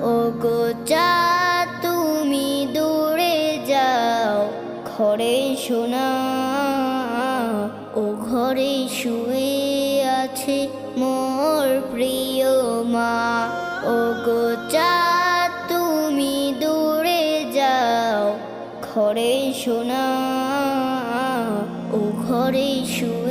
ওগো চাঁদ তুমি দূরে যাও, ঘরে শোনা ও ঘরে শুয়ে আছে মোর প্রিয় মা। ওগো চাঁদ তুমি দূরে যাও, ঘরে শোনা ও ঘরে শুয়ে